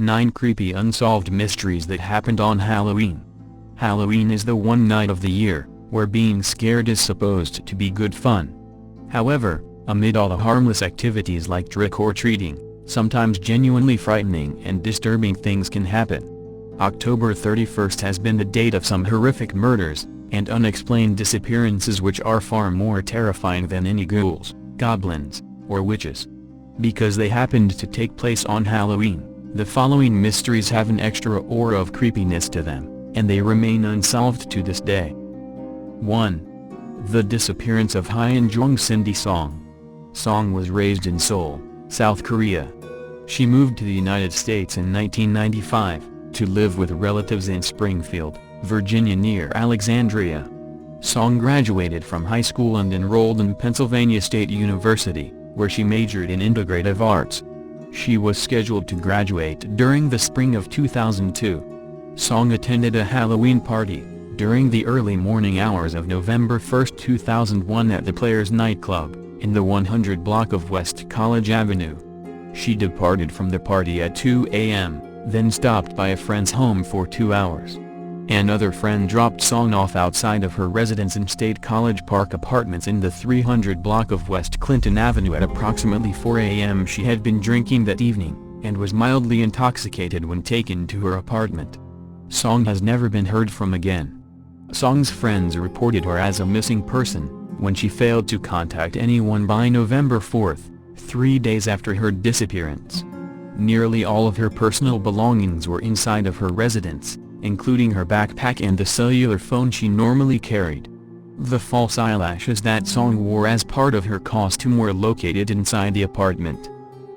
9 creepy unsolved mysteries that happened on Halloween. Halloween is the one night of the year where being scared is supposed to be good fun. However, amid all the harmless activities like trick-or-treating, sometimes genuinely frightening and disturbing things can happen. October 31st has been the date of some horrific murders and unexplained disappearances which are far more terrifying than any ghouls, goblins, or witches. Because they happened to take place on Halloween, the following mysteries have an extra aura of creepiness to them, and they remain unsolved to this day. 1. The disappearance of Highin Cindy Song. Song was raised in Seoul, South Korea. She moved to the United States in 1995, to live with relatives in Springfield, Virginia near Alexandria. Song graduated from high school and enrolled in Pennsylvania State University, where she majored in integrative arts. She was scheduled to graduate during the spring of 2002. Song attended a Halloween party during the early morning hours of November 1, 2001 at the Players nightclub in the 100 block of West College Avenue. She departed from the party at 2 a.m., then stopped by a friend's home for 2 hours. Another friend dropped Song off outside of her residence in State College Park Apartments in the 300 block of West Clinton Avenue at approximately 4 a.m. She had been drinking that evening, and was mildly intoxicated when taken to her apartment. Song has never been heard from again. Song's friends reported her as a missing person when she failed to contact anyone by November 4, 3 days after her disappearance. Nearly all of her personal belongings were inside of her residence, including her backpack and the cellular phone she normally carried. The false eyelashes that Song wore as part of her costume were located inside the apartment.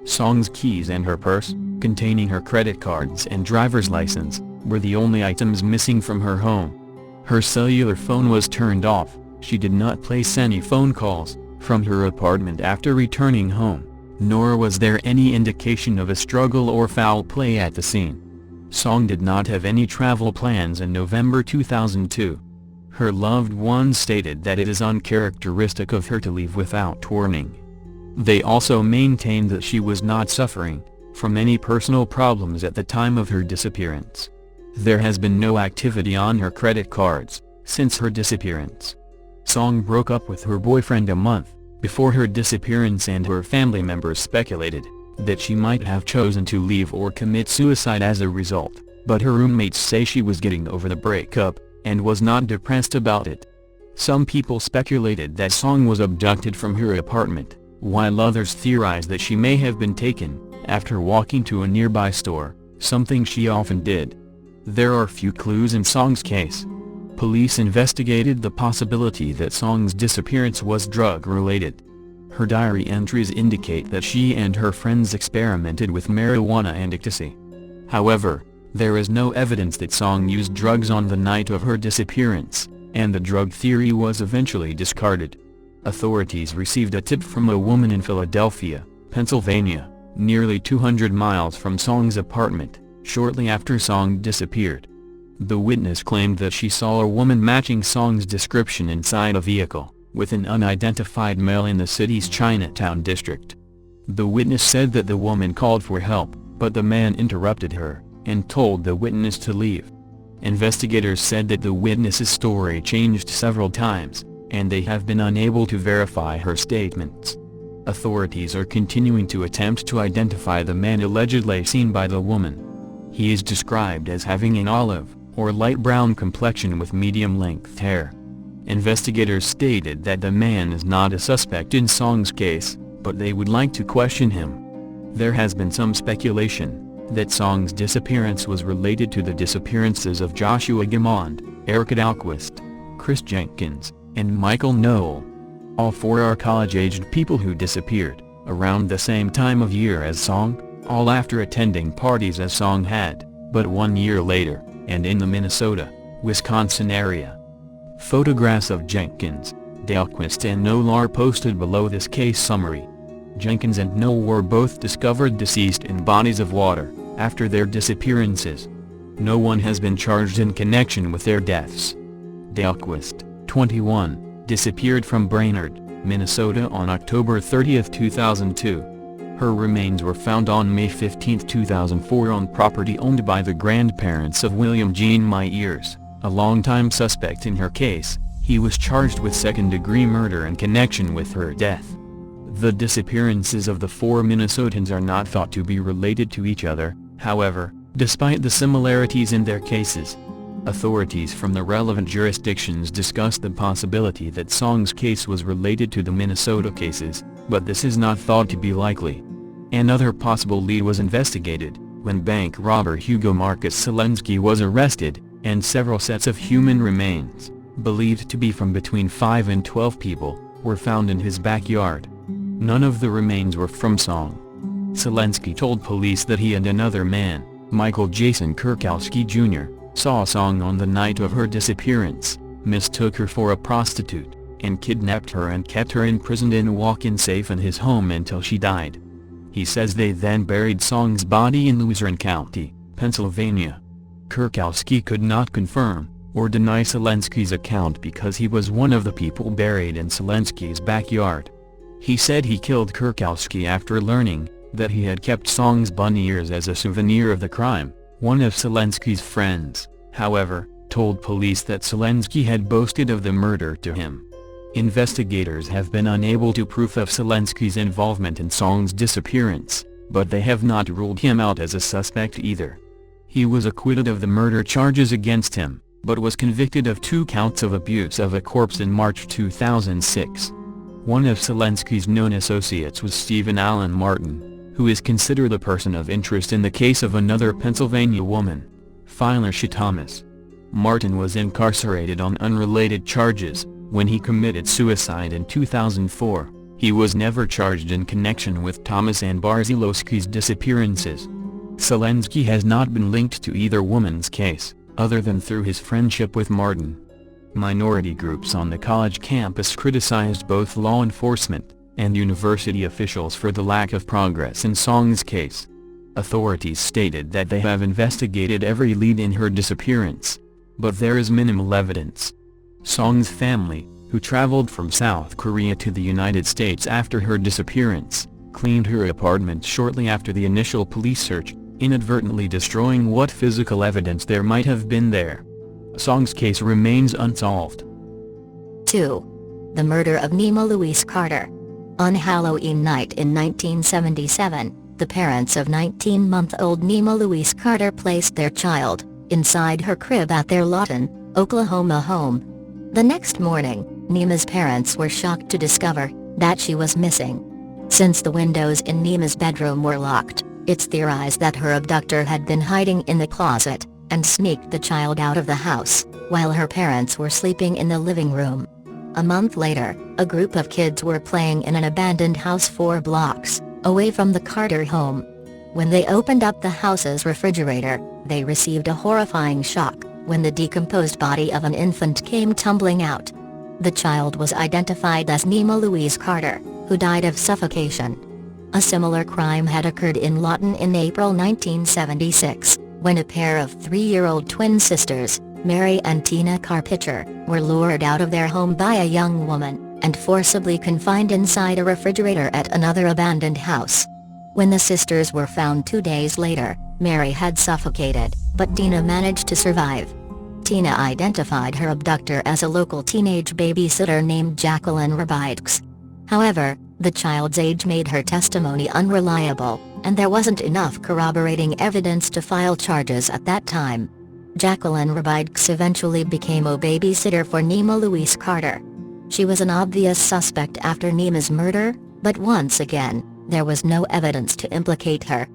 Song's keys and her purse, containing her credit cards and driver's license, were the only items missing from her home. Her cellular phone was turned off. She did not place any phone calls from her apartment after returning home, nor was there any indication of a struggle or foul play at the scene. Song did not have any travel plans in November 2002. Her loved ones stated that it is uncharacteristic of her to leave without warning. They also maintained that she was not suffering from any personal problems at the time of her disappearance. There has been no activity on her credit cards since her disappearance. Song broke up with her boyfriend a month before her disappearance, and her family members speculated that she might have chosen to leave or commit suicide as a result, but her roommates say she was getting over the breakup and was not depressed about it. Some people speculated that Song was abducted from her apartment, while others theorized that she may have been taken after walking to a nearby store, something she often did. There are few clues in Song's case. Police investigated the possibility that Song's disappearance was drug-related. Her diary entries indicate that she and her friends experimented with marijuana and ecstasy. However, there is no evidence that Song used drugs on the night of her disappearance, and the drug theory was eventually discarded. Authorities received a tip from a woman in Philadelphia, Pennsylvania, nearly 200 miles from Song's apartment, shortly after Song disappeared. The witness claimed that she saw a woman matching Song's description inside a vehicle with an unidentified male in the city's Chinatown district. The witness said that the woman called for help, but the man interrupted her and told the witness to leave. Investigators said that the witness's story changed several times, and they have been unable to verify her statements. Authorities are continuing to attempt to identify the man allegedly seen by the woman. He is described as having an olive or light brown complexion with medium-length hair. Investigators stated that the man is not a suspect in Song's case, but they would like to question him. There has been some speculation that Song's disappearance was related to the disappearances of Joshua Gammond, Erica Dahlquist, Chris Jenkins, and Michael Noel. All four are college-aged people who disappeared around the same time of year as Song, all after attending parties as Song had, but 1 year later, and in the Minnesota, Wisconsin area. Photographs of Jenkins, Dahlquist and Noel are posted below this case summary. Jenkins and Noel were both discovered deceased in bodies of water after their disappearances. No one has been charged in connection with their deaths. Dahlquist, 21, disappeared from Brainerd, Minnesota on October 30, 2002. Her remains were found on May 15, 2004 on property owned by the grandparents of William Jean Myers, a longtime suspect in her case. He was charged with second-degree murder in connection with her death. The disappearances of the four Minnesotans are not thought to be related to each other, however, despite the similarities in their cases. Authorities from the relevant jurisdictions discussed the possibility that Song's case was related to the Minnesota cases, but this is not thought to be likely. Another possible lead was investigated, when bank robber Hugo Marcus Selensky was arrested, and several sets of human remains, believed to be from between 5 and 12 people, were found in his backyard. None of the remains were from Song. Selensky told police that he and another man, Michael Jason Kurkowski Jr., saw Song on the night of her disappearance, mistook her for a prostitute, and kidnapped her and kept her imprisoned in a walk-in safe in his home until she died. He says they then buried Song's body in Luzerne County, Pennsylvania. Kurkowski could not confirm or deny Selensky's account because he was one of the people buried in Selensky's backyard. He said he killed Kurkowski after learning that he had kept Song's bunny ears as a souvenir of the crime. One of Selensky's friends, however, told police that Selensky had boasted of the murder to him. Investigators have been unable to prove of Selensky's involvement in Song's disappearance, but they have not ruled him out as a suspect either. He was acquitted of the murder charges against him, but was convicted of 2 counts of abuse of a corpse in March 2006. One of Selensky's known associates was Stephen Allen Martin, who is considered a person of interest in the case of another Pennsylvania woman, Phyllis Thomas. Martin was incarcerated on unrelated charges when he committed suicide in 2004. He was never charged in connection with Thomas and Barzilowski's disappearances. Selensky has not been linked to either woman's case, other than through his friendship with Martin. Minority groups on the college campus criticized both law enforcement and university officials for the lack of progress in Song's case. Authorities stated that they have investigated every lead in her disappearance, but there is minimal evidence. Song's family, who traveled from South Korea to the United States after her disappearance, cleaned her apartment shortly after the initial police search, inadvertently destroying what physical evidence there might have been there. Song's case remains unsolved. 2. The murder of Nima Louise Carter. On Halloween night in 1977, the parents of 19-month-old Nima Louise Carter placed their child inside her crib at their Lawton, Oklahoma home. The next morning, Nima's parents were shocked to discover that she was missing. Since the windows in Nima's bedroom were locked, it's theorized that her abductor had been hiding in the closet and sneaked the child out of the house while her parents were sleeping in the living room. A month later, a group of kids were playing in an abandoned house 4 blocks away from the Carter home. When they opened up the house's refrigerator, they received a horrifying shock when the decomposed body of an infant came tumbling out. The child was identified as Nima Louise Carter, who died of suffocation. A similar crime had occurred in Lawton in April 1976, when a pair of 3-year-old twin sisters, Mary and Tina Carpenter, were lured out of their home by a young woman, and forcibly confined inside a refrigerator at another abandoned house. When the sisters were found 2 days later, Mary had suffocated, but Tina managed to survive. Tina identified her abductor as a local teenage babysitter named Jacqueline Rabidks. However, the child's age made her testimony unreliable, and there wasn't enough corroborating evidence to file charges at that time. Jacqueline Rabidks eventually became a babysitter for Nima Louise Carter. She was an obvious suspect after Nima's murder, but once again, there was no evidence to implicate her.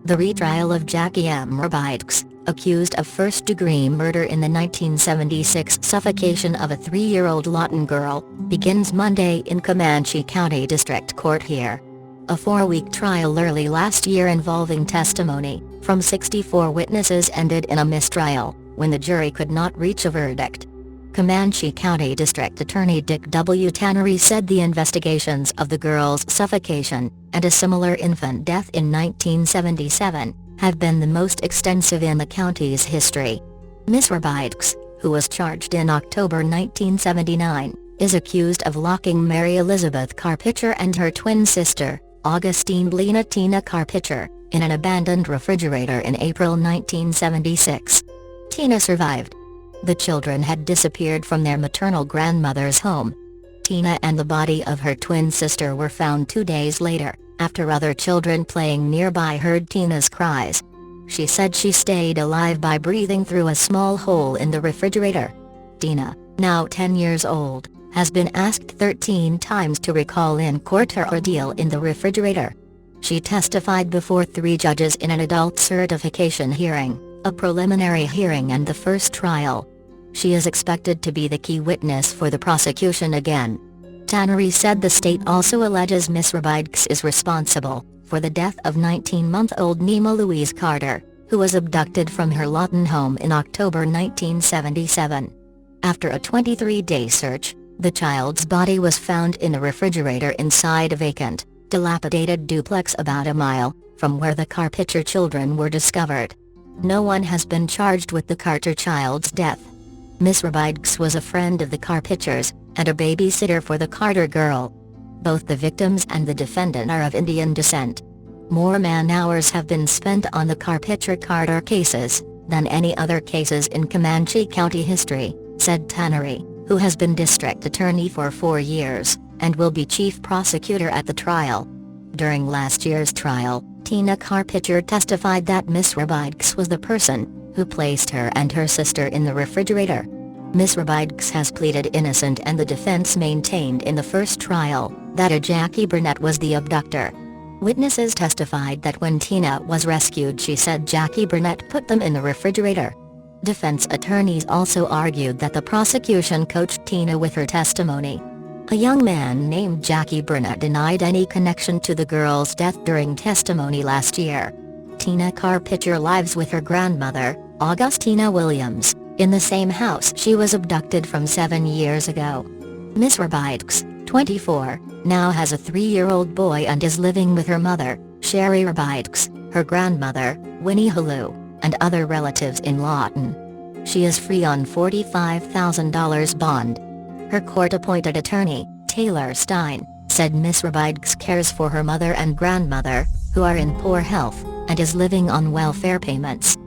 The retrial of Jackie M. Rabidks, accused of first-degree murder in the 1976 suffocation of a 3-year-old Lawton girl, begins Monday in Comanche County District Court here. A 4-week trial early last year involving testimony from 64 witnesses ended in a mistrial, when the jury could not reach a verdict. Comanche County District Attorney Dick W. Tannery said the investigations of the girl's suffocation, and a similar infant death in 1977, have been the most extensive in the county's history. Ms. Rabidks, who was charged in October 1979, is accused of locking Mary Elizabeth Carpenter and her twin sister, Augustine Lena Tina car picture, in an abandoned refrigerator in April 1976. Tina survived. The children had disappeared from their maternal grandmother's home. Tina and the body of her twin sister were found 2 days later, after other children playing nearby heard Tina's cries. She said she stayed alive by breathing through a small hole in the refrigerator. Tina, now 10 years old, has been asked 13 times to recall in court her ordeal in the refrigerator. She testified before 3 judges in an adult certification hearing, a preliminary hearing and the first trial. She is expected to be the key witness for the prosecution again. Tannery said the state also alleges Miss Rabidks is responsible for the death of 19-month-old Nima Louise Carter, who was abducted from her Lawton home in October 1977. After a 23-day search, the child's body was found in a refrigerator inside a vacant, dilapidated duplex about a mile from where the Carpenter children were discovered. No one has been charged with the Carter child's death. Miss Rabidks was a friend of the Carpenters, and a babysitter for the Carter girl. Both the victims and the defendant are of Indian descent. More man-hours have been spent on the Carpenter-Carter cases than any other cases in Comanche County history, said Tannery, who has been district attorney for 4 years, and will be chief prosecutor at the trial. During last year's trial, Tina Carpenter testified that Miss Rabidks was the person who placed her and her sister in the refrigerator. Miss Rabidks has pleaded innocent, and the defense maintained in the first trial that a Jackie Burnett was the abductor. Witnesses testified that when Tina was rescued, she said Jackie Burnett put them in the refrigerator. Defense attorneys also argued that the prosecution coached Tina with her testimony. A young man named Jackie Burnett denied any connection to the girl's death during testimony last year. Tina Carpenter lives with her grandmother, Augustina Williams, in the same house she was abducted from 7 years ago. Miss Rabidks, 24, now has a 3-year-old boy and is living with her mother, Sherry Rabidks, her grandmother, Winnie Halou, and other relatives in Lawton. She is free on $45,000 bond. Her court-appointed attorney, Taylor Stein, said Miss Rabidks cares for her mother and grandmother, who are in poor health, and is living on welfare payments.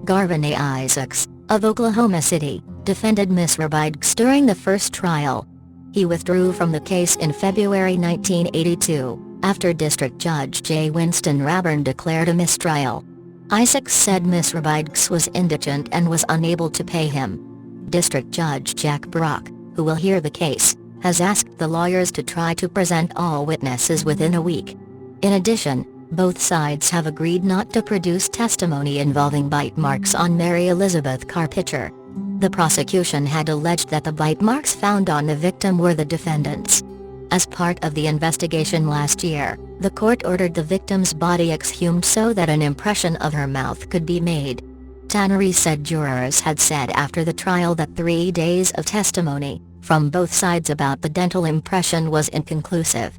Garvin A. Isaacs, of Oklahoma City, defended Miss Rabidks during the first trial. He withdrew from the case in February 1982, after District Judge J. Winston Raburn declared a mistrial. Isaacs said Miss Rabidks was indigent and was unable to pay him. District Judge Jack Brock, who will hear the case, has asked the lawyers to try to present all witnesses within a week. In addition, both sides have agreed not to produce testimony involving bite marks on Mary Elizabeth Carpenter. The prosecution had alleged that the bite marks found on the victim were the defendant's. As part of the investigation last year, the court ordered the victim's body exhumed so that an impression of her mouth could be made. Tannery said jurors had said after the trial that 3 days of testimony from both sides about the dental impression was inconclusive.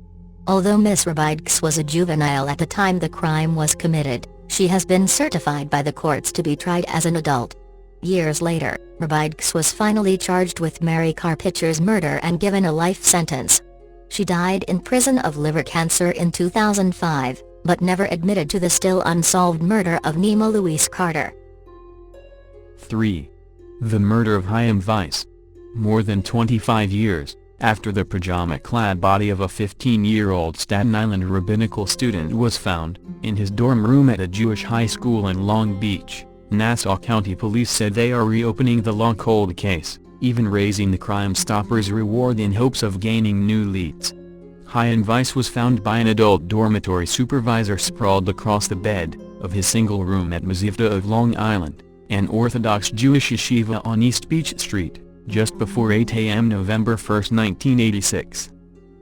Although Miss Rabidks was a juvenile at the time the crime was committed, she has been certified by the courts to be tried as an adult. Years later, Rabidks was finally charged with Mary Carpenter's murder and given a life sentence. She died in prison of liver cancer in 2005, but never admitted to the still unsolved murder of Nima Louise Carter. 3. The murder of Highin Vice. More than 25 years after the pajama-clad body of a 15-year-old Staten Island rabbinical student was found in his dorm room at a Jewish high school in Long Beach, Nassau County Police said they are reopening the long-cold case, even raising the Crime Stoppers reward in hopes of gaining new leads. Highin Vice was found by an adult dormitory supervisor sprawled across the bed of his single room at Mazivta of Long Island, an Orthodox Jewish yeshiva on East Beach Street, just before 8 a.m. November 1, 1986.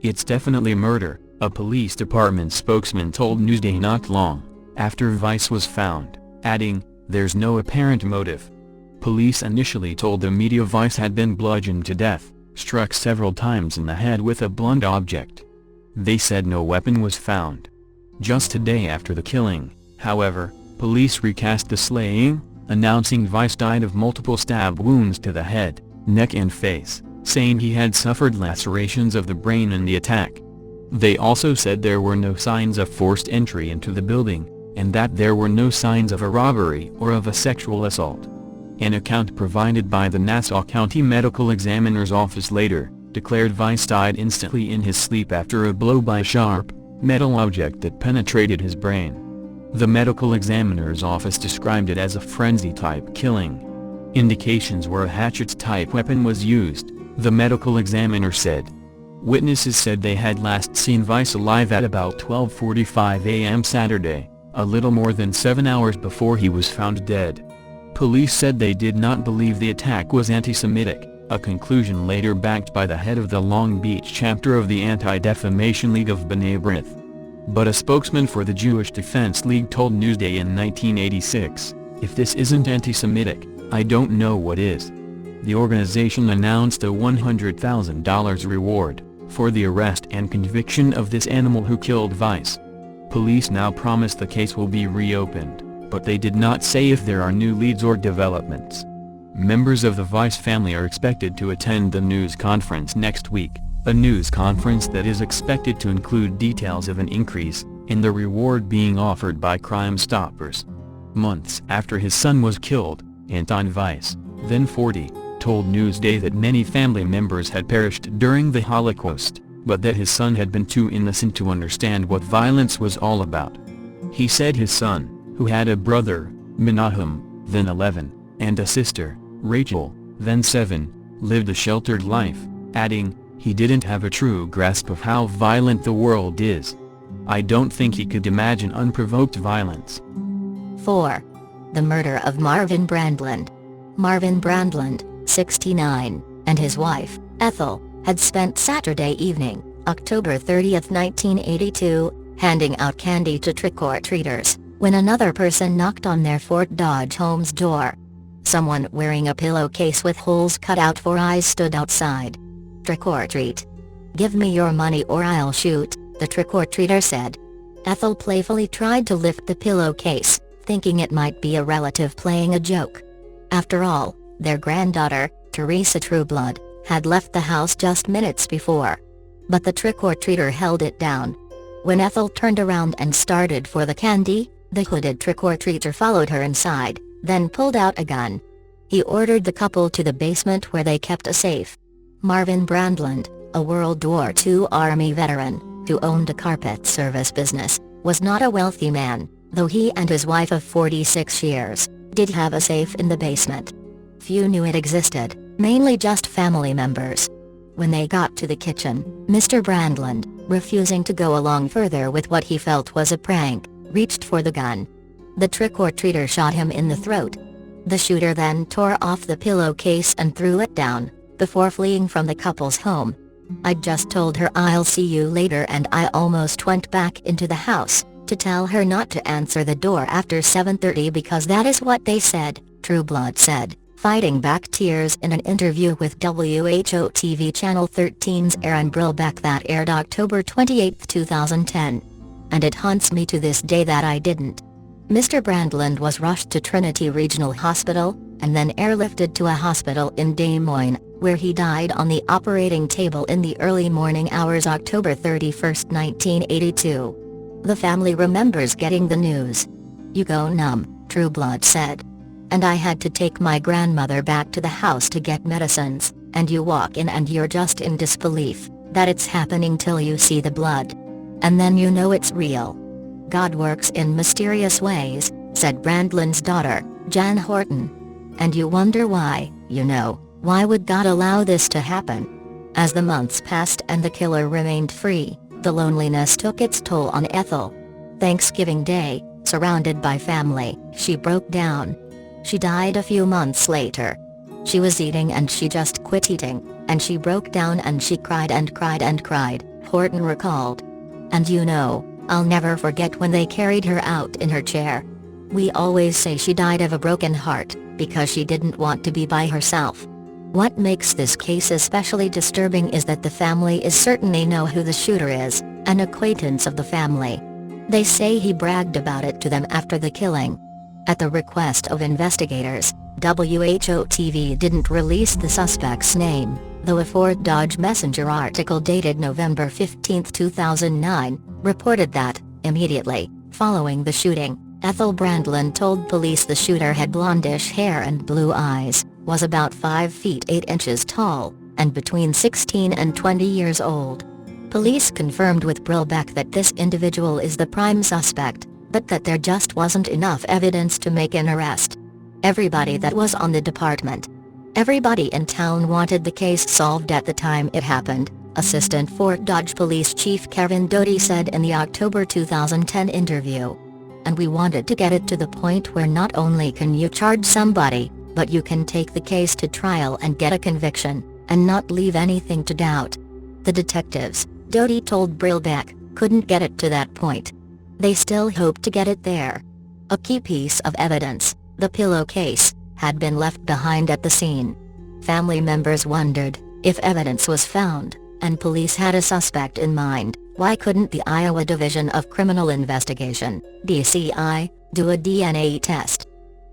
"It's definitely murder," a police department spokesman told Newsday not long after Vice was found, adding, "There's no apparent motive." Police initially told the media Vice had been bludgeoned to death, struck several times in the head with a blunt object. They said no weapon was found. Just a day after the killing, however, police recast the slaying, announcing Vice died of multiple stab wounds to the head, neck and face, saying he had suffered lacerations of the brain in the attack. They also said there were no signs of forced entry into the building, and that there were no signs of a robbery or of a sexual assault. An account provided by the Nassau County Medical Examiner's Office later declared Vice died instantly in his sleep after a blow by a sharp, metal object that penetrated his brain. The medical examiner's office described it as a frenzy-type killing. Indications were a hatchet-type weapon was used, the medical examiner said. Witnesses said they had last seen Vice alive at about 12:45 a.m. Saturday, a little more than 7 hours before he was found dead. Police said they did not believe the attack was anti-Semitic, a conclusion later backed by the head of the Long Beach chapter of the Anti-Defamation League of B'nai B'rith. But a spokesman for the Jewish Defense League told Newsday in 1986, "If this isn't anti-Semitic, I don't know what is." The organization announced a $100,000 reward for the arrest and conviction of this animal who killed Vice. Police now promise the case will be reopened, but they did not say if there are new leads or developments. Members of the Vice family are expected to attend the news conference next week, a news conference that is expected to include details of an increase in the reward being offered by Crime Stoppers. Months after his son was killed, Anton Vice, then 40, told Newsday that many family members had perished during the Holocaust, but that his son had been too innocent to understand what violence was all about. He said his son, who had a brother, Menahem, then 11, and a sister, Rachel, then 7, lived a sheltered life, adding, "He didn't have a true grasp of how violent the world is. I don't think he could imagine unprovoked violence." 4. The murder of Marvin Brandland. Marvin Brandland, 69, and his wife, Ethel, had spent Saturday evening, October 30, 1982, handing out candy to trick-or-treaters, when another person knocked on their Fort Dodge home's door. Someone wearing a pillowcase with holes cut out for eyes stood outside. "Trick or treat. Give me your money or I'll shoot," the trick-or-treater said. Ethel playfully tried to lift the pillowcase, thinking it might be a relative playing a joke. After all, their granddaughter, Teresa Trueblood, had left the house just minutes before. But the trick-or-treater held it down. When Ethel turned around and started for the candy, the hooded trick-or-treater followed her inside, then pulled out a gun. He ordered the couple to the basement where they kept a safe. Marvin Brandland, a World War II Army veteran, who owned a carpet service business, was not a wealthy man, though he and his wife of 46 years did have a safe in the basement. Few knew it existed, mainly just family members. When they got to the kitchen, Mr. Brandland, refusing to go along further with what he felt was a prank, reached for the gun. The trick-or-treater shot him in the throat. The shooter then tore off the pillowcase and threw it down, before fleeing from the couple's home. "I just told her I'll see you later and I almost went back into the house to tell her not to answer the door after 7:30 because that is what they said," Trueblood said, fighting back tears in an interview with WHO-TV Channel 13's Aaron Brillback that aired October 28, 2010. "And it haunts me to this day that I didn't." Mr. Brandland was rushed to Trinity Regional Hospital, and then airlifted to a hospital in Des Moines, where he died on the operating table in the early morning hours October 31, 1982. The family remembers getting the news. "You go numb," Trueblood said. "And I had to take my grandmother back to the house to get medicines, and you walk in and you're just in disbelief that it's happening till you see the blood. And then you know it's real. God works in mysterious ways," said Brandland's daughter, Jan Horton. "And you wonder why, why would God allow this to happen?" As the months passed and the killer remained free, the loneliness took its toll on Ethel. Thanksgiving Day, surrounded by family, she broke down. She died a few months later. She was eating and she just quit eating, and she broke down and she cried and cried and cried, Horton recalled. "And I'll never forget when they carried her out in her chair. We always say she died of a broken heart, because she didn't want to be by herself." What makes this case especially disturbing is that the family is certain they know who the shooter is, an acquaintance of the family. They say he bragged about it to them after the killing. At the request of investigators, WHO-TV didn't release the suspect's name, though a Fort Dodge Messenger article dated November 15, 2009, reported that, immediately following the shooting, Ethel Brandland told police the shooter had blondish hair and blue eyes, was about 5 feet 8 inches tall, and between 16 and 20 years old. Police confirmed with Brillbeck that this individual is the prime suspect, but that there just wasn't enough evidence to make an arrest. Everybody that was on the department. Everybody in town wanted the case solved at the time it happened, Assistant Fort Dodge Police Chief Kevin Doty said in the October 2010 interview. And we wanted to get it to the point where not only can you charge somebody, but you can take the case to trial and get a conviction, and not leave anything to doubt. The detectives, Doty told Brillbeck, couldn't get it to that point. They still hoped to get it there. A key piece of evidence, the pillowcase, had been left behind at the scene. Family members wondered, if evidence was found, and police had a suspect in mind, why couldn't the Iowa Division of Criminal Investigation, DCI, do a DNA test?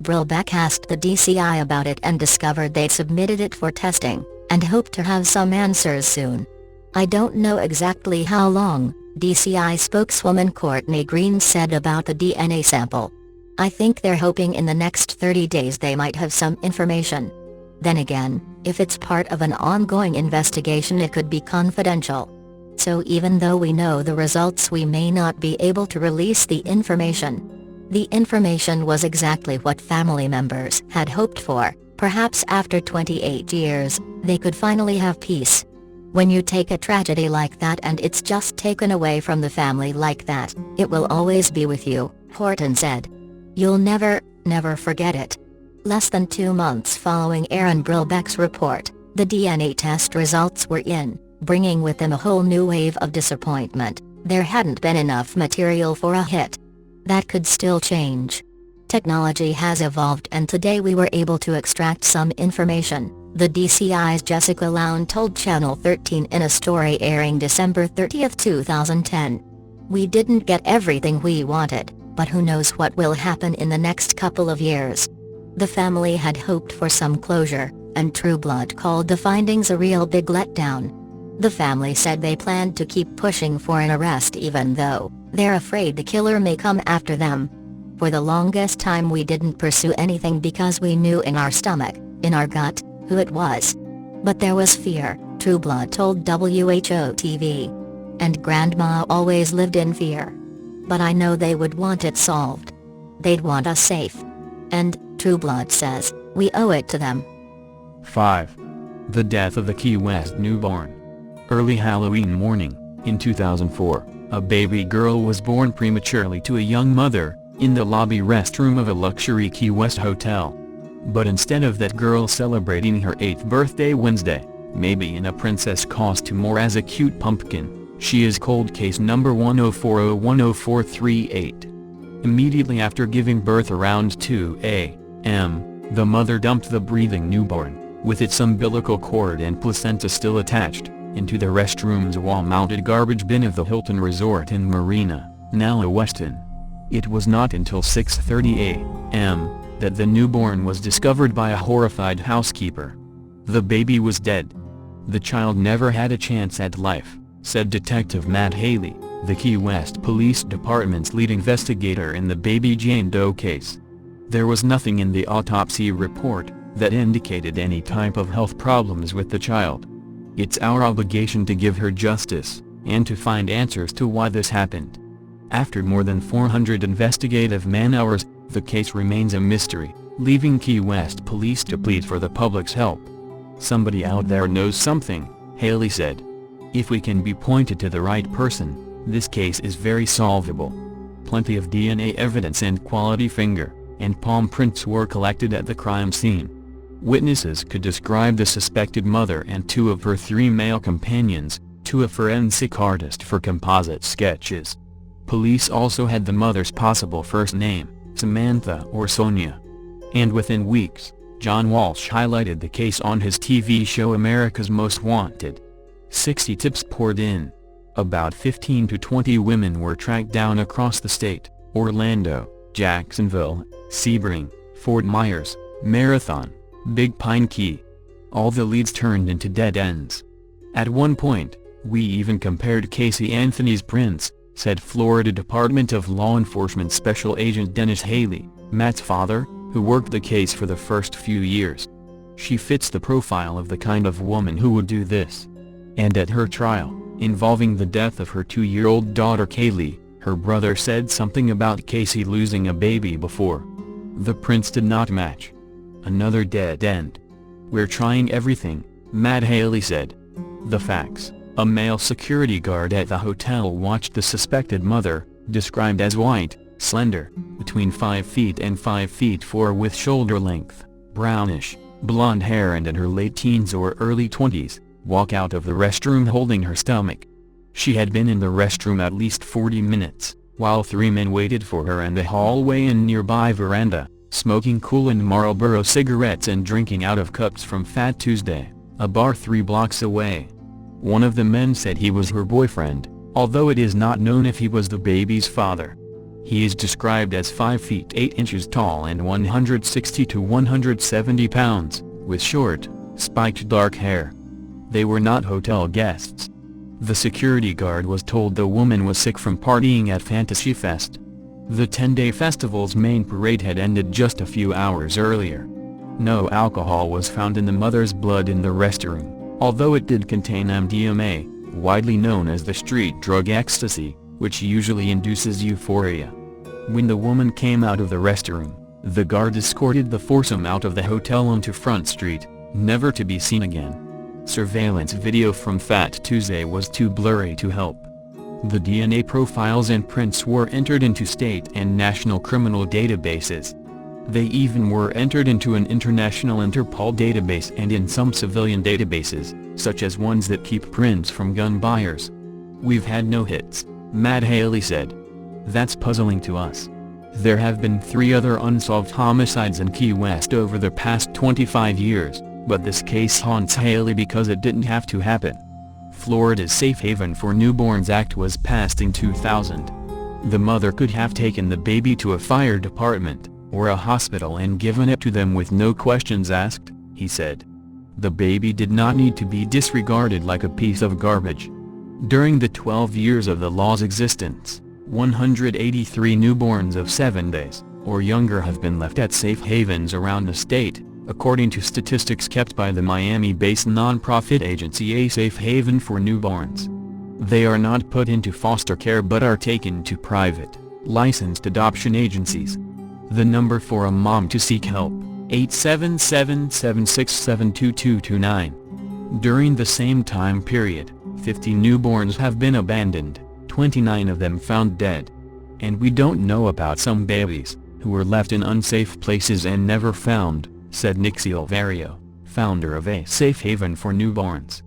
Brillbeck asked the DCI about it and discovered they'd submitted it for testing, and hoped to have some answers soon. I don't know exactly how long, DCI spokeswoman Courtney Green said about the DNA sample. I think they're hoping in the next 30 days they might have some information. Then again, if it's part of an ongoing investigation it could be confidential. So even though we know the results we may not be able to release the information. The information was exactly what family members had hoped for, perhaps after 28 years, they could finally have peace. When you take a tragedy like that and it's just taken away from the family like that, it will always be with you, Horton said. You'll never forget it. Less than 2 months following Aaron Brillbeck's report, the DNA test results were in, bringing with them a whole new wave of disappointment. There hadn't been enough material for a hit. That could still change. Technology has evolved and today we were able to extract some information, the DCI's Jessica Lown told Channel 13 in a story airing December 30, 2010. We didn't get everything we wanted, but who knows what will happen in the next couple of years. The family had hoped for some closure, and True Blood called the findings a real big letdown. The family said they planned to keep pushing for an arrest even though they're afraid the killer may come after them. For the longest time we didn't pursue anything because we knew in our stomach, in our gut, who it was. But there was fear, True Blood told WHO-TV. And Grandma always lived in fear. But I know they would want it solved. They'd want us safe. And, True Blood says, we owe it to them. 5. The death of the Key West newborn. Early Halloween morning, in 2004, a baby girl was born prematurely to a young mother, in the lobby restroom of a luxury Key West hotel. But instead of that girl celebrating her 8th birthday Wednesday, maybe in a princess costume or as a cute pumpkin, she is cold case number 104010438. Immediately after giving birth around 2 a.m., the mother dumped the breathing newborn, with its umbilical cord and placenta still attached, into the restroom's wall-mounted garbage bin of the Hilton Resort in Marina, now a Westin. It was not until 6:30 a.m. that the newborn was discovered by a horrified housekeeper. The baby was dead. The child never had a chance at life, said Detective Matt Haley, the Key West Police Department's lead investigator in the Baby Jane Doe case. There was nothing in the autopsy report that indicated any type of health problems with the child. It's our obligation to give her justice, and to find answers to why this happened. After more than 400 investigative man-hours, the case remains a mystery, leaving Key West police to plead for the public's help. Somebody out there knows something, Haley said. If we can be pointed to the right person, this case is very solvable. Plenty of DNA evidence and quality finger and palm prints were collected at the crime scene. Witnesses could describe the suspected mother and 2 of her 3 male companions, to a forensic artist for composite sketches. Police also had the mother's possible first name, Samantha or Sonia. And within weeks, John Walsh highlighted the case on his TV show America's Most Wanted. 60 tips poured in. About 15 to 20 women were tracked down across the state: Orlando, Jacksonville, Sebring, Fort Myers, Marathon, Big Pine Key. All the leads turned into dead ends. At one point, we even compared Casey Anthony's prints, said Florida Department of Law Enforcement Special Agent Dennis Haley, Matt's father, who worked the case for the first few years. She fits the profile of the kind of woman who would do this. And at her trial, involving the death of her 2-year-old daughter Kaylee, her brother said something about Casey losing a baby before. The prints did not match. Another dead end. "We're trying everything," Matt Haley said. The facts: a male security guard at the hotel watched the suspected mother, described as white, slender, between 5 feet and 5 feet 4 with shoulder-length, brownish, blonde hair and in her late teens or early 20s, walk out of the restroom holding her stomach. She had been in the restroom at least 40 minutes, while 3 men waited for her in the hallway and nearby veranda, smoking Kool and Marlboro cigarettes and drinking out of cups from Fat Tuesday, a bar 3 blocks away. One of the men said he was her boyfriend, although it is not known if he was the baby's father. He is described as 5 feet 8 inches tall and 160 to 170 pounds, with short, spiked dark hair. They were not hotel guests. The security guard was told the woman was sick from partying at Fantasy Fest. The 10-day festival's main parade had ended just a few hours earlier. No alcohol was found in the mother's blood in the restroom, although it did contain MDMA, widely known as the street drug ecstasy, which usually induces euphoria. When the woman came out of the restroom, the guard escorted the foursome out of the hotel onto Front Street, never to be seen again. Surveillance video from Fat Tuesday was too blurry to help. The DNA profiles and prints were entered into state and national criminal databases. They even were entered into an international Interpol database and in some civilian databases, such as ones that keep prints from gun buyers. "We've had no hits," Matt Haley said. "That's puzzling to us. There have been 3 other unsolved homicides in Key West over the past 25 years, but this case haunts Haley because it didn't have to happen." Florida's Safe Haven for Newborns Act was passed in 2000. The mother could have taken the baby to a fire department, or a hospital and given it to them with no questions asked, he said. The baby did not need to be disregarded like a piece of garbage. During the 12 years of the law's existence, 183 newborns of 7 days, or younger have been left at safe havens around the state, according to statistics kept by the Miami-based nonprofit agency A Safe Haven for Newborns. They are not put into foster care but are taken to private, licensed adoption agencies. The number for a mom to seek help, 877-767-2229. During the same time period, 50 newborns have been abandoned, 29 of them found dead. And we don't know about some babies, who were left in unsafe places and never found, said Nixie Alvario, founder of A Safe Haven for Newborns.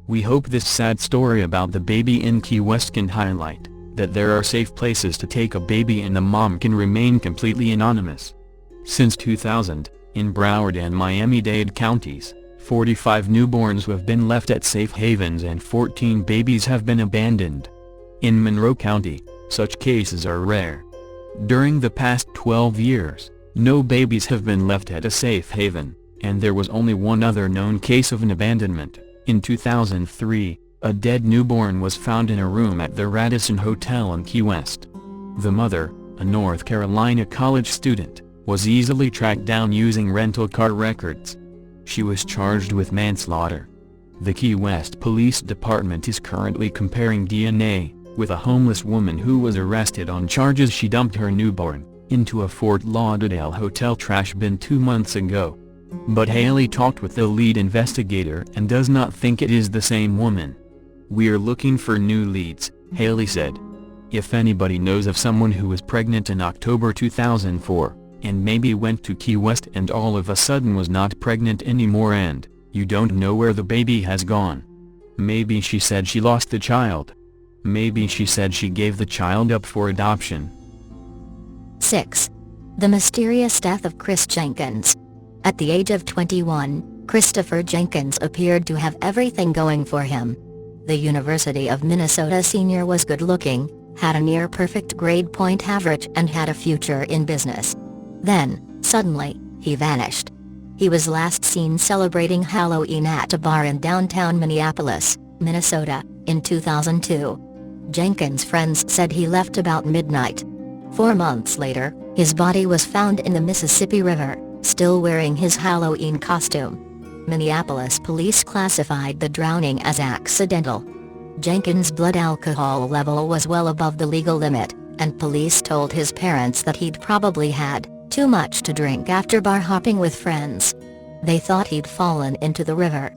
We hope this sad story about the baby in Key West can highlight that there are safe places to take a baby and the mom can remain completely anonymous. Since 2000, in Broward and Miami-Dade counties, 45 newborns have been left at safe havens and 14 babies have been abandoned. In Monroe County, such cases are rare. During the past 12 years, no babies have been left at a safe haven, and there was only one other known case of an abandonment. In 2003, a dead newborn was found in a room at the Radisson Hotel in Key West. The mother, a North Carolina college student, was easily tracked down using rental car records. She was charged with manslaughter. The Key West Police Department is currently comparing DNA with a homeless woman who was arrested on charges she dumped her newborn into a Fort Lauderdale hotel trash bin 2 months ago. But Haley talked with the lead investigator and does not think it is the same woman. "We're looking for new leads," Haley said. "If anybody knows of someone who was pregnant in October 2004, and maybe went to Key West and all of a sudden was not pregnant anymore and, you don't know where the baby has gone. Maybe she said she lost the child. Maybe she said she gave the child up for adoption." 6. The mysterious death of Chris Jenkins. At the age of 21, Christopher Jenkins appeared to have everything going for him. The University of Minnesota senior was good-looking, had a near-perfect grade point average and had a future in business. Then, suddenly, he vanished. He was last seen celebrating Halloween at a bar in downtown Minneapolis, Minnesota, in 2002. Jenkins' friends said he left about midnight. 4 months later, his body was found in the Mississippi River, still wearing his Halloween costume. Minneapolis police classified the drowning as accidental. Jenkins' blood alcohol level was well above the legal limit, and police told his parents that he'd probably had too much to drink after bar hopping with friends. They thought he'd fallen into the river.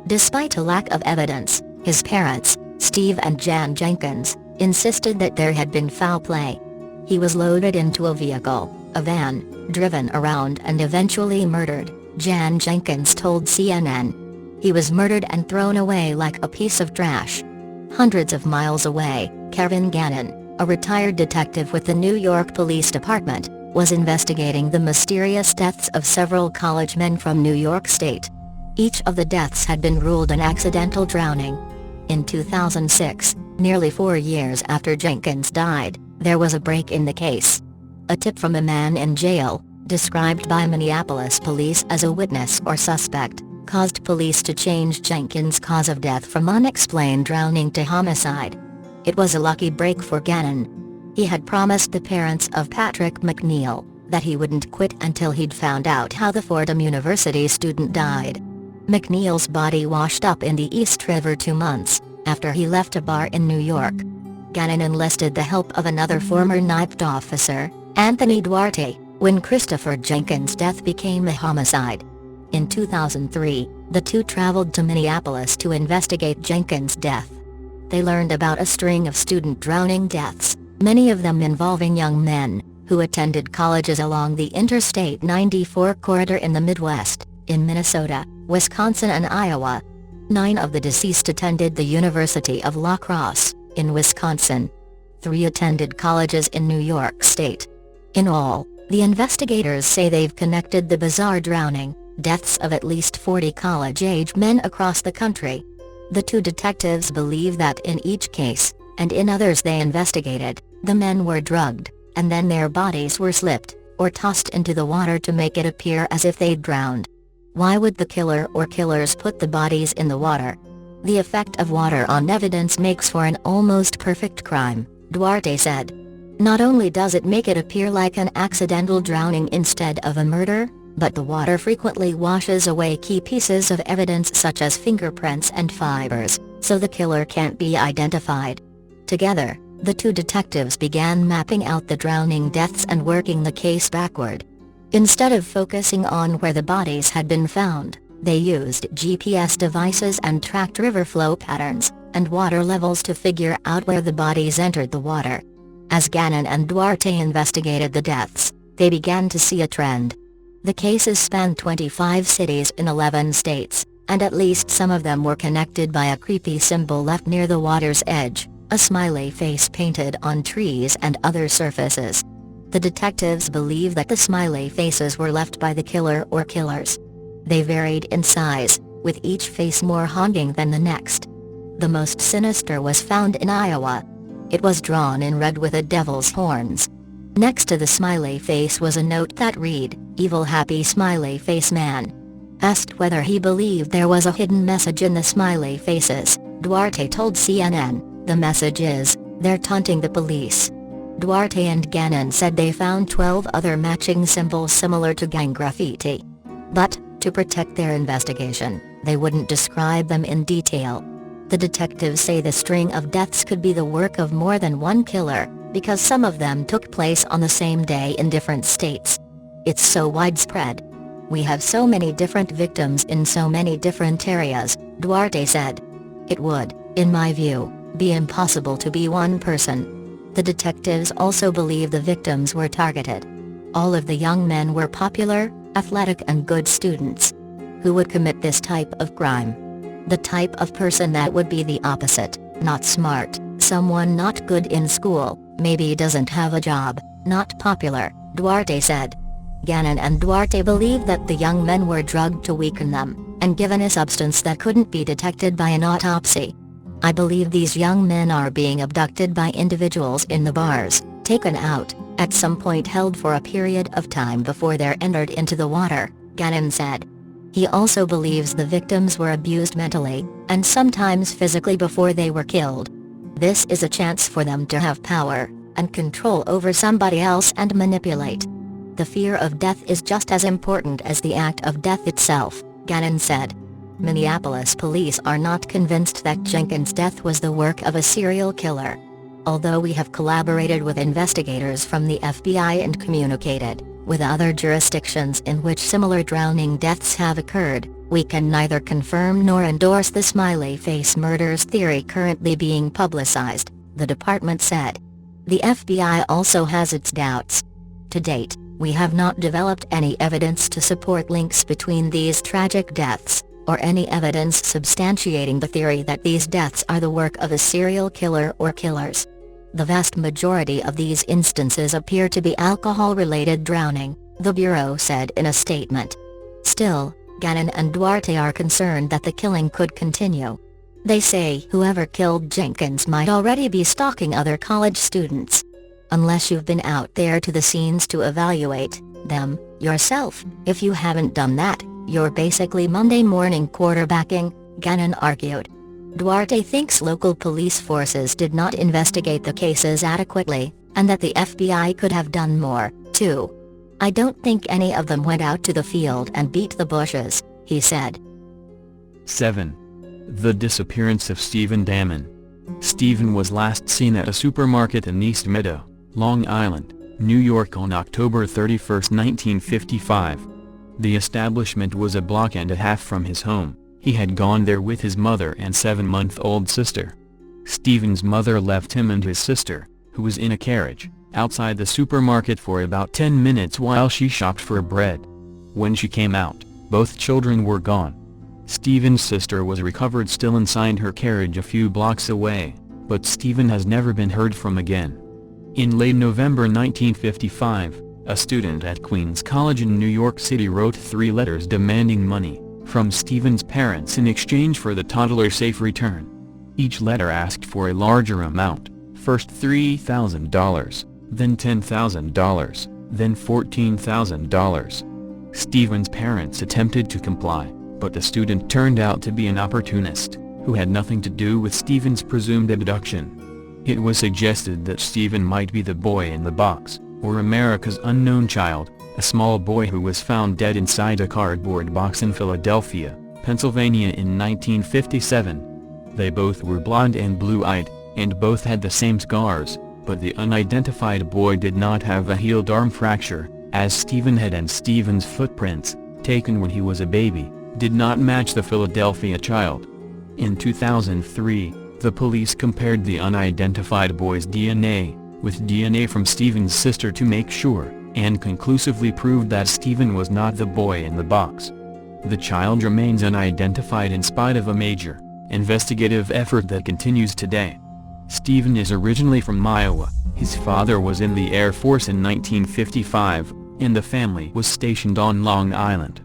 Despite a lack of evidence, his parents, Steve and Jan Jenkins, insisted that there had been foul play. He was loaded into a vehicle, a van, driven around and eventually murdered, Jan Jenkins told CNN. He was murdered and thrown away like a piece of trash. Hundreds of miles away, Kevin Gannon, a retired detective with the New York Police Department, was investigating the mysterious deaths of several college men from New York State. Each of the deaths had been ruled an accidental drowning. In 2006, nearly 4 years after Jenkins died, there was a break in the case. A tip from a man in jail, described by Minneapolis police as a witness or suspect, caused police to change Jenkins' cause of death from unexplained drowning to homicide. It was a lucky break for Gannon. He had promised the parents of Patrick McNeil that he wouldn't quit until he'd found out how the Fordham University student died. McNeil's body washed up in the East River 2 months after he left a bar in New York. Gannon enlisted the help of another former NYPD officer, Anthony Duarte, when Christopher Jenkins' death became a homicide. In 2003, the two traveled to Minneapolis to investigate Jenkins' death. They learned about a string of student drowning deaths, many of them involving young men, who attended colleges along the Interstate 94 corridor in the Midwest, in Minnesota, Wisconsin and Iowa. 9 of the deceased attended the University of La Crosse, in Wisconsin. 3 attended colleges in New York State. In all, the investigators say they've connected the bizarre drowning deaths of at least 40 college-age men across the country. The 2 detectives believe that in each case, and in others they investigated, the men were drugged, and then their bodies were slipped, or tossed into the water to make it appear as if they'd drowned. Why would the killer or killers put the bodies in the water? The effect of water on evidence makes for an almost perfect crime, Duarte said. Not only does it make it appear like an accidental drowning instead of a murder, but the water frequently washes away key pieces of evidence such as fingerprints and fibers, so the killer can't be identified. Together, the 2 detectives began mapping out the drowning deaths and working the case backward. Instead of focusing on where the bodies had been found, they used GPS devices and tracked river flow patterns and water levels to figure out where the bodies entered the water. As Gannon and Duarte investigated the deaths, they began to see a trend. The cases spanned 25 cities in 11 states, and at least some of them were connected by a creepy symbol left near the water's edge, a smiley face painted on trees and other surfaces. The detectives believe that the smiley faces were left by the killer or killers. They varied in size, with each face more haunting than the next. The most sinister was found in Iowa. It was drawn in red with a devil's horns. Next to the smiley face was a note that read, "Evil happy smiley face man." Asked whether he believed there was a hidden message in the smiley faces, Duarte told CNN, "The message is, they're taunting the police." Duarte and Gannon said they found 12 other matching symbols similar to gang graffiti. But, to protect their investigation, they wouldn't describe them in detail. The detectives say the string of deaths could be the work of more than one killer, because some of them took place on the same day in different states. It's so widespread. We have so many different victims in so many different areas, Duarte said. It would, in my view, be impossible to be one person. The detectives also believe the victims were targeted. All of the young men were popular, athletic and good students. Who would commit this type of crime? The type of person that would be the opposite, not smart, someone not good in school, maybe doesn't have a job, not popular, Duarte said. Gannon and Duarte believe that the young men were drugged to weaken them, and given a substance that couldn't be detected by an autopsy. I believe these young men are being abducted by individuals in the bars, taken out, at some point held for a period of time before they're entered into the water, Gannon said. He also believes the victims were abused mentally, and sometimes physically before they were killed. This is a chance for them to have power and control over somebody else and manipulate. The fear of death is just as important as the act of death itself, Gannon said. Minneapolis police are not convinced that Jenkins' death was the work of a serial killer. Although we have collaborated with investigators from the FBI and communicated with other jurisdictions in which similar drowning deaths have occurred, we can neither confirm nor endorse the smiley face murders theory currently being publicized, the department said. The FBI also has its doubts. To date, we have not developed any evidence to support links between these tragic deaths, or any evidence substantiating the theory that these deaths are the work of a serial killer or killers. The vast majority of these instances appear to be alcohol-related drowning, the Bureau said in a statement. Still, Gannon and Duarte are concerned that the killing could continue. They say whoever killed Jenkins might already be stalking other college students. Unless you've been out there to the scenes to evaluate them yourself, if you haven't done that, you're basically Monday morning quarterbacking, Gannon argued. Duarte thinks local police forces did not investigate the cases adequately, and that the FBI could have done more, too. I don't think any of them went out to the field and beat the bushes, he said. 7. The disappearance of Stephen Damon. Stephen was last seen at a supermarket in East Meadow, Long Island, New York on October 31, 1955. The establishment was a block and a half from his home. He had gone there with his mother and 7-month-old sister. Stephen's mother left him and his sister, who was in a carriage, outside the supermarket for about 10 minutes while she shopped for bread. When she came out, both children were gone. Stephen's sister was recovered still inside her carriage a few blocks away, but Stephen has never been heard from again. In late November 1955, a student at Queens College in New York City wrote 3 letters demanding money from Stephen's parents in exchange for the toddler's safe return. Each letter asked for a larger amount, first $3,000, then $10,000, then $14,000. Stephen's parents attempted to comply, but the student turned out to be an opportunist, who had nothing to do with Stephen's presumed abduction. It was suggested that Stephen might be the boy in the box, or America's unknown child, a small boy who was found dead inside a cardboard box in Philadelphia, Pennsylvania in 1957. They both were blonde and blue-eyed, and both had the same scars, but the unidentified boy did not have a healed arm fracture, as Stephen had, and Stephen's footprints, taken when he was a baby, did not match the Philadelphia child. In 2003, the police compared the unidentified boy's DNA with DNA from Stephen's sister to make sure, and conclusively proved that Stephen was not the boy in the box. The child remains unidentified in spite of a major investigative effort that continues today. Stephen is originally from Iowa. His father was in the Air Force in 1955, and the family was stationed on Long Island.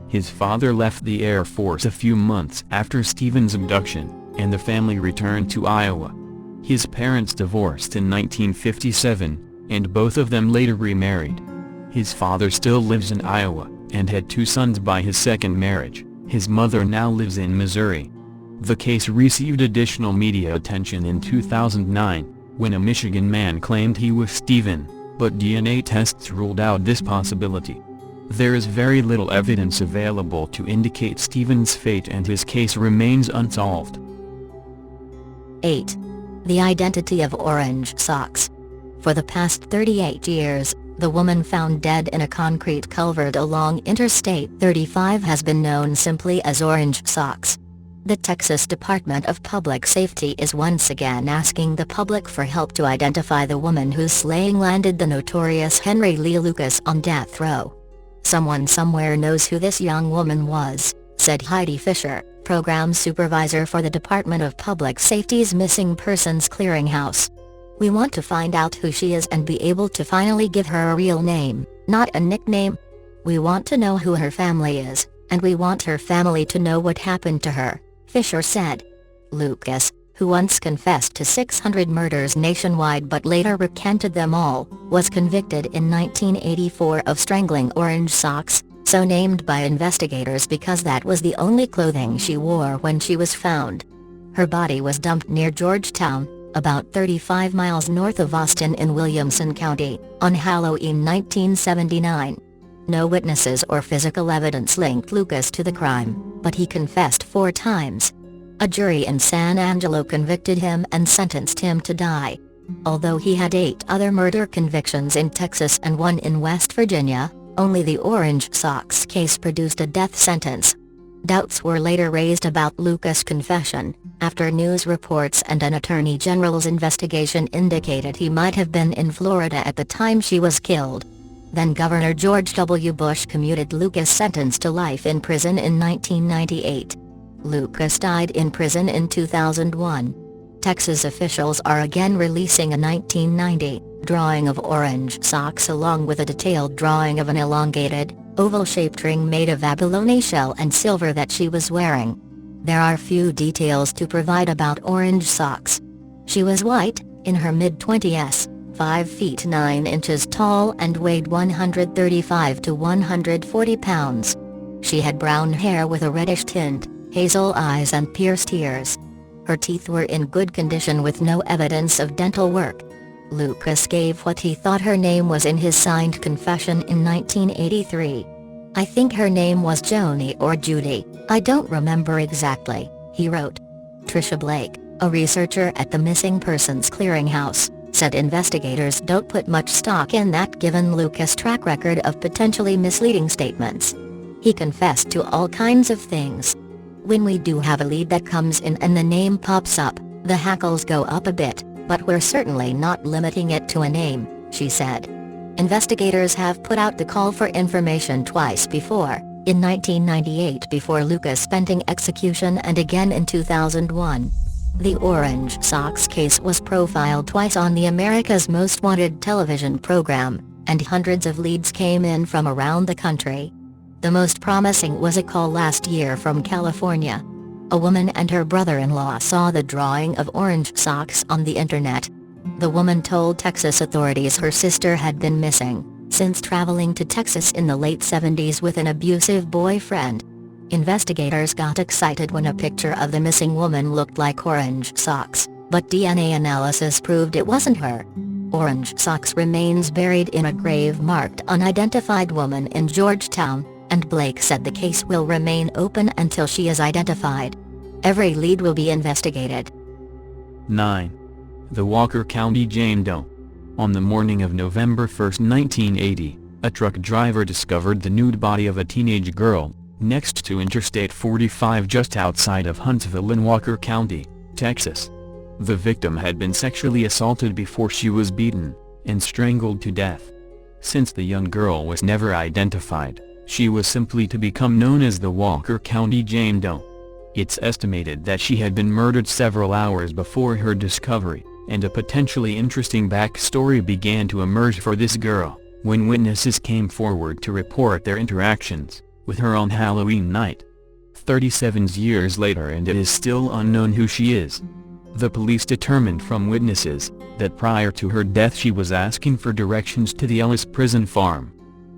His father left the Air Force a few months after Stephen's abduction, and the family returned to Iowa. His parents divorced in 1957, and both of them later remarried. His father still lives in Iowa, and had 2 sons by his second marriage. His mother now lives in Missouri. The case received additional media attention in 2009, when a Michigan man claimed he was Stephen, but DNA tests ruled out this possibility. There is very little evidence available to indicate Stephen's fate, and his case remains unsolved. 8. The identity of orange socks. For the past 38 years, the woman found dead in a concrete culvert along Interstate 35 has been known simply as Orange Socks. The Texas Department of Public Safety is once again asking the public for help to identify the woman whose slaying landed the notorious Henry Lee Lucas on death row. "Someone somewhere knows who this young woman was," said Heidi Fisher, program supervisor for the Department of Public Safety's Missing Persons Clearinghouse. "We want to find out who she is and be able to finally give her a real name, not a nickname. We want to know who her family is, and we want her family to know what happened to her," Fisher said. Lucas, who once confessed to 600 murders nationwide but later recanted them all, was convicted in 1984 of strangling Orange Socks, so named by investigators because that was the only clothing she wore when she was found. Her body was dumped near Georgetown, about 35 miles north of Austin in Williamson County, on Halloween 1979. No witnesses or physical evidence linked Lucas to the crime, but he confessed 4 times. A jury in San Angelo convicted him and sentenced him to die. Although he had 8 other murder convictions in Texas and 1 in West Virginia, only the Orange Socks case produced a death sentence. Doubts were later raised about Lucas' confession, after news reports and an attorney general's investigation indicated he might have been in Florida at the time she was killed. Then Governor George W. Bush commuted Lucas' sentence to life in prison in 1998. Lucas died in prison in 2001. Texas officials are again releasing a 1990 drawing of Orange Socks along with a detailed drawing of an elongated, oval-shaped ring made of abalone shell and silver that she was wearing. There are few details to provide about Orange Socks. She was white, in her mid-20s, 5 feet 9 inches tall and weighed 135 to 140 pounds. She had brown hair with a reddish tint, hazel eyes and pierced ears. Her teeth were in good condition with no evidence of dental work. Lucas gave what he thought her name was in his signed confession in 1983. "I think her name was Joni or Judy, I don't remember exactly," he wrote. Tricia Blake, a researcher at the Missing Persons Clearinghouse, said investigators don't put much stock in that given Lucas' track record of potentially misleading statements. He confessed to all kinds of things. "When we do have a lead that comes in and the name pops up, the hackles go up a bit, but we're certainly not limiting it to a name," she said. Investigators have put out the call for information twice before, in 1998 before Lucas' pending execution and again in 2001. The Orange Socks case was profiled twice on the America's Most Wanted television program, and hundreds of leads came in from around the country. The most promising was a call last year from California. A woman and her brother-in-law saw the drawing of Orange Socks on the internet. The woman told Texas authorities her sister had been missing, since traveling to Texas in the late 70s with an abusive boyfriend. Investigators got excited when a picture of the missing woman looked like Orange Socks, but DNA analysis proved it wasn't her. Orange Socks remains buried in a grave marked Unidentified Woman in Georgetown, and Blake said the case will remain open until she is identified. Every lead will be investigated. 9. The Walker County Jane Doe. On the morning of November 1, 1980, a truck driver discovered the nude body of a teenage girl, next to Interstate 45 just outside of Huntsville in Walker County, Texas. The victim had been sexually assaulted before she was beaten and strangled to death. Since the young girl was never identified, she was simply to become known as the Walker County Jane Doe. It's estimated that she had been murdered several hours before her discovery, and a potentially interesting backstory began to emerge for this girl, when witnesses came forward to report their interactions with her on Halloween night. 37 years later and it is still unknown who she is. The police determined from witnesses that prior to her death she was asking for directions to the Ellis Prison Farm.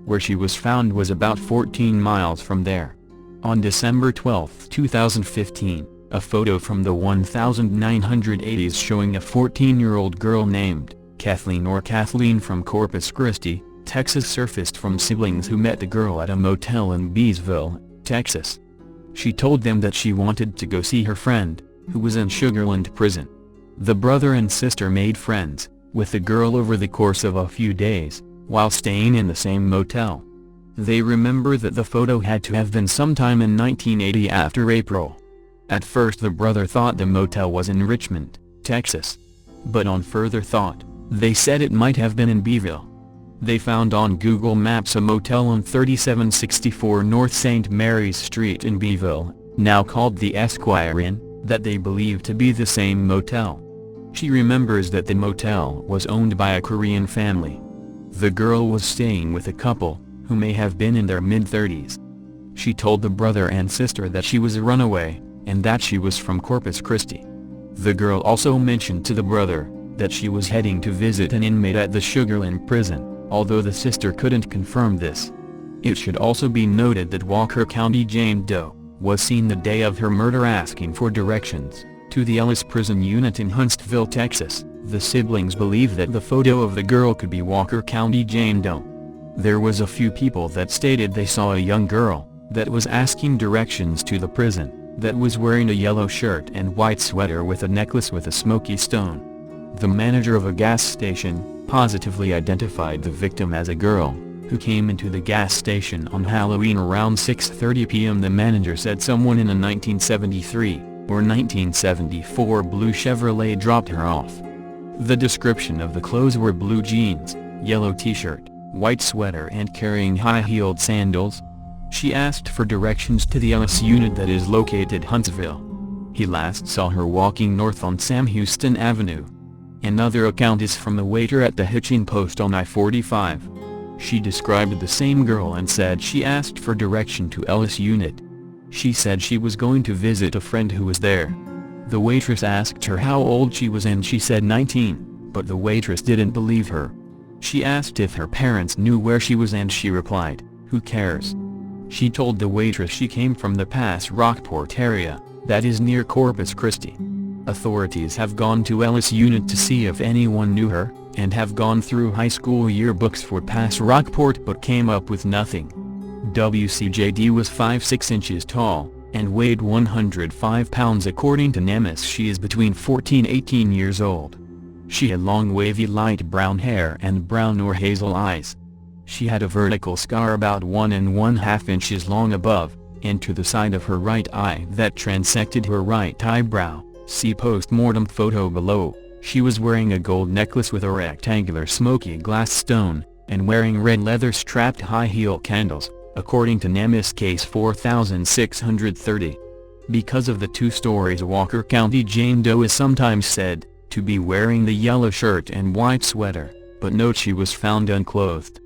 Where she was found was about 14 miles from there. On December 12, 2015, a photo from the 1980s showing a 14-year-old girl named Kathleen from Corpus Christi, Texas surfaced from siblings who met the girl at a motel in Beesville, Texas. She told them that she wanted to go see her friend, who was in Sugarland prison. The brother and sister made friends with the girl over the course of a few days, while staying in the same motel. They remember that the photo had to have been sometime in 1980 after April. At first the brother thought the motel was in Richmond, Texas. But on further thought, they said it might have been in Beeville. They found on Google Maps a motel on 3764 North St. Mary's Street in Beeville, now called the Esquire Inn, that they believe to be the same motel. She remembers that the motel was owned by a Korean family. The girl was staying with a couple, who may have been in their mid-30s. She told the brother and sister that she was a runaway, and that she was from Corpus Christi. The girl also mentioned to the brother that she was heading to visit an inmate at the Sugarland prison, although the sister couldn't confirm this. It should also be noted that Walker County Jane Doe was seen the day of her murder asking for directions to the Ellis Prison Unit in Huntsville, Texas. The siblings believe that the photo of the girl could be Walker County Jane Doe. There was a few people that stated they saw a young girl that was asking directions to the prison, that was wearing a yellow shirt and white sweater with a necklace with a smoky stone. The manager of a gas station positively identified the victim as a girl who came into the gas station on Halloween around 6:30 p.m. The manager said someone in a 1973 or 1974 blue Chevrolet dropped her off. The description of the clothes were blue jeans, yellow t-shirt, white sweater and carrying high-heeled sandals. She asked for directions to the Ellis unit that is located Huntsville. He last saw her walking north on Sam Houston Avenue. Another account is from a waiter at the hitching post on I-45. She described the same girl and said she asked for direction to Ellis unit. She said she was going to visit a friend who was there. The waitress asked her how old she was and she said 19, but the waitress didn't believe her. She asked if her parents knew where she was and she replied, "Who cares?" She told the waitress she came from the Pass Rockport area, that is near Corpus Christi. Authorities have gone to Ellis unit to see if anyone knew her, and have gone through high school yearbooks for Pass Rockport but came up with nothing. WCJD was 5'6" inches tall, and weighed 105 pounds according to Nemis. She is between 14 and 18 years old. She had long wavy light brown hair and brown or hazel eyes. She had a vertical scar about 1½ inches long above, and to the side of her right eye that transected her right eyebrow. See post-mortem photo below. She was wearing a gold necklace with a rectangular smoky glass stone, and wearing red leather-strapped high-heel candles, according to Nemis Case 4630. Because of the 2 stories, Walker County Jane Doe is sometimes said to be wearing the yellow shirt and white sweater, but note she was found unclothed.